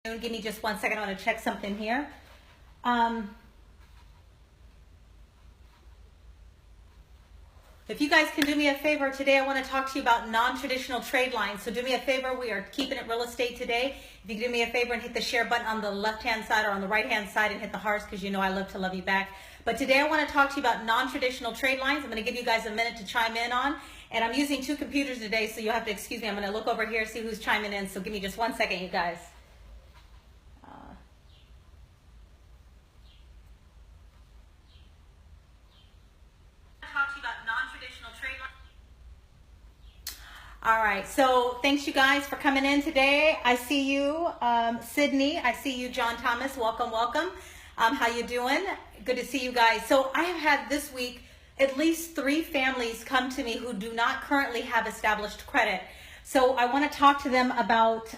Give me just 1 second. I want to check something here. If you guys can do me a favor today, I want to talk to you about non-traditional trade lines. So do me a favor. We are keeping it real estate today. If you can do me a favor and hit the share button on the left-hand side or on the right-hand side and hit the hearts, because you know I love to love you back. But today I want to talk to you about non-traditional trade lines. I'm going to give you guys a minute to chime in on. And I'm using two computers today, so you'll have to excuse me. I'm going to look over here, see who's chiming in. So give me just 1 second, you guys. All right, so thanks you guys for coming in today. I see you, Sydney. I see you, John Thomas. Welcome, welcome. How you doing? Good to see you guys. So I have had this week at least 3 families come to me who do not currently have established credit. So I want to talk to them about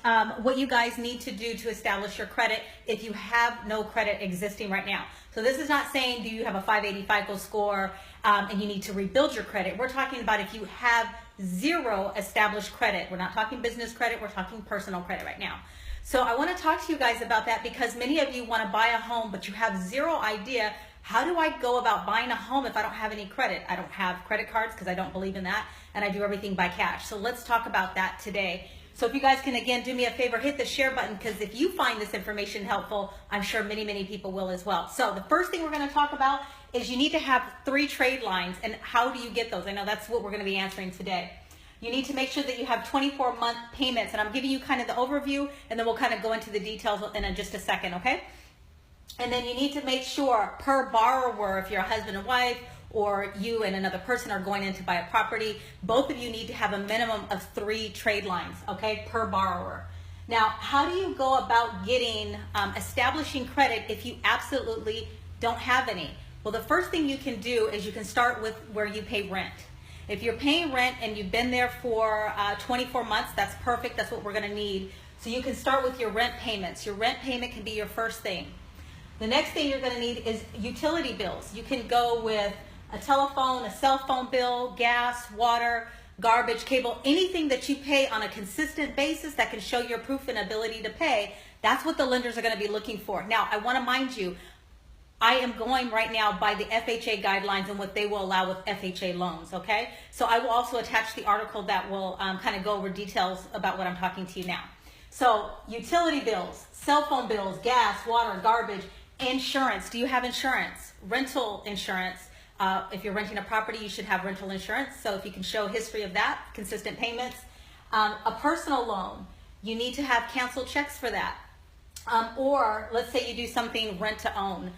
what you guys need to do to establish your credit if you have no credit existing right now. So this is not saying do you have a 580 FICO score and you need to rebuild your credit. We're talking about if you have 0 established credit. We're not talking business credit, we're talking personal credit right now. So I want to talk to you guys about that because many of you want to buy a home, but you have 0 idea, how do I go about buying a home if I don't have any credit? I don't have credit cards because I don't believe in that, and I do everything by cash. So let's talk about that today. So if you guys can again do me a favor, hit the share button, because if you find this information helpful, I'm sure many people will as well. So the first thing we're going to talk about is you need to have 3 trade lines, and how do you get those? I know that's what we're going to be answering today. You need to make sure that you have 24-month payments, and I'm giving you kind of the overview, and then we'll kind of go into the details in just a second, okay? And then you need to make sure per borrower, if you're a husband and wife, or you and another person are going in to buy a property, both of you need to have a minimum of 3 trade lines, okay, per borrower. Now, how do you go about getting, establishing credit if you absolutely don't have any? Well, the first thing you can do is you can start with where you pay rent. If you're paying rent and you've been there for 24 months, that's perfect. That's what we're going to need. So you can start with your rent payments. Your rent payment can be your first thing. The next thing you're going to need is utility bills. You can go with a telephone, a cell phone bill, gas, water, garbage, cable, anything that you pay on a consistent basis that can show your proof and ability to pay. That's what the lenders are going to be looking for. Now, I want to mind you, I am going right now by the FHA guidelines and what they will allow with FHA loans, okay? So I will also attach the article that will kind of go over details about what I'm talking to you now. So utility bills, cell phone bills, gas, water, garbage, insurance. Do you have insurance? Rental insurance. If you're renting a property, you should have rental insurance. So if you can show history of that, consistent payments. A personal loan, you need to have canceled checks for that. Or let's say you do something rent to own.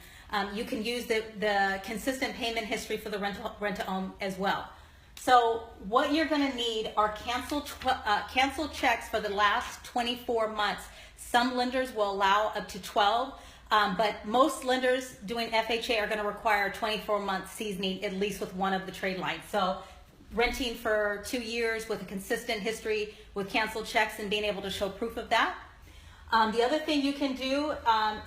You can use the consistent payment history for the rent to own as well. So what you're going to need are canceled checks for the last 24 months. Some lenders will allow up to 12, but most lenders doing FHA are going to require 24-month seasoning, at least with one of the trade lines. So renting for 2 years with a consistent history with canceled checks and being able to show proof of that. The other thing you can do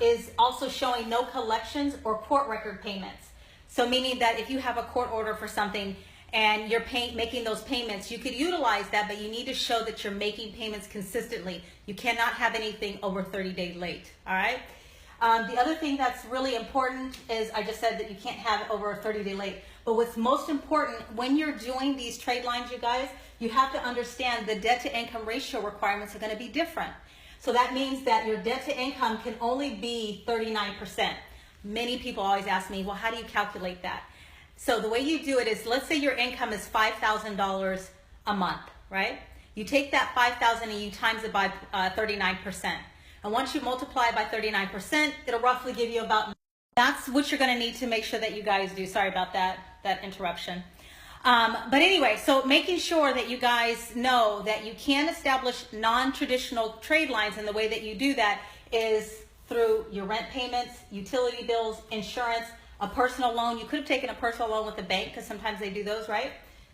is also showing no collections or court record payments. So meaning that if you have a court order for something and you're making those payments, you could utilize that, but you need to show that you're making payments consistently. You cannot have anything over 30 days late, all right? The other thing that's really important is I just said that you can't have over a 30-day late. But what's most important when you're doing these trade lines, you guys, you have to understand the debt-to-income ratio requirements are going to be different. So that means that your debt to income can only be 39%. Many people always ask me, well, how do you calculate that? So the way you do it is, let's say your income is $5,000 a month, right? You take that $5,000 and you times it by 39%. And once you multiply by 39%, it'll roughly give you about, that's what you're going to need to make sure that you guys do. Sorry about that interruption. But anyway, so making sure that you guys know that you can establish non-traditional trade lines, and the way that you do that is through your rent payments, utility bills, insurance, a personal loan. You could have taken a personal loan with the bank because sometimes they do those, right?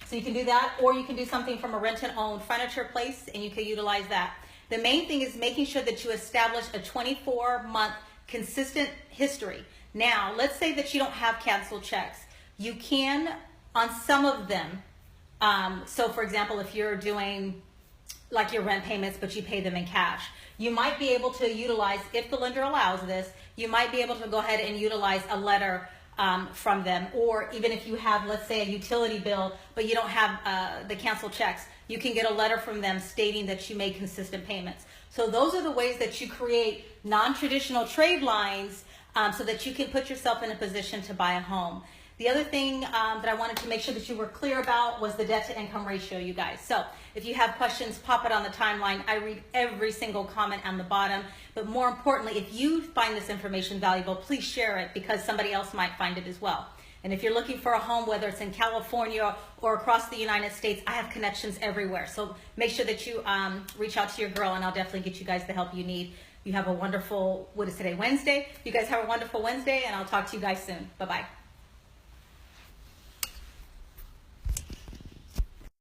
So you can do that, or you can do something from a rent-and-own furniture place, and you can utilize that. The main thing is making sure that you establish a 24-month consistent history. Now, let's say that you don't have canceled checks. You can on some of them. So for example, if you're doing like your rent payments, but you pay them in cash. You might be able to utilize, if the lender allows this, you might be able to go ahead and utilize a letter from them, or even if you have, let's say, a utility bill, but you don't have the canceled checks, you can get a letter from them stating that you made consistent payments. So those are the ways that you create non-traditional trade lines so that you can put yourself in a position to buy a home. The other thing that I wanted to make sure that you were clear about was the debt to income ratio, you guys. So if you have questions, pop it on the timeline. I read every single comment on the bottom. But more importantly, if you find this information valuable, please share it because somebody else might find it as well. And if you're looking for a home, whether it's in California or across the United States, I have connections everywhere. So make sure that you reach out to your girl, and I'll definitely get you guys the help you need. You have a wonderful, what is today, Wednesday? You guys have a wonderful Wednesday, and I'll talk to you guys soon. Bye-bye.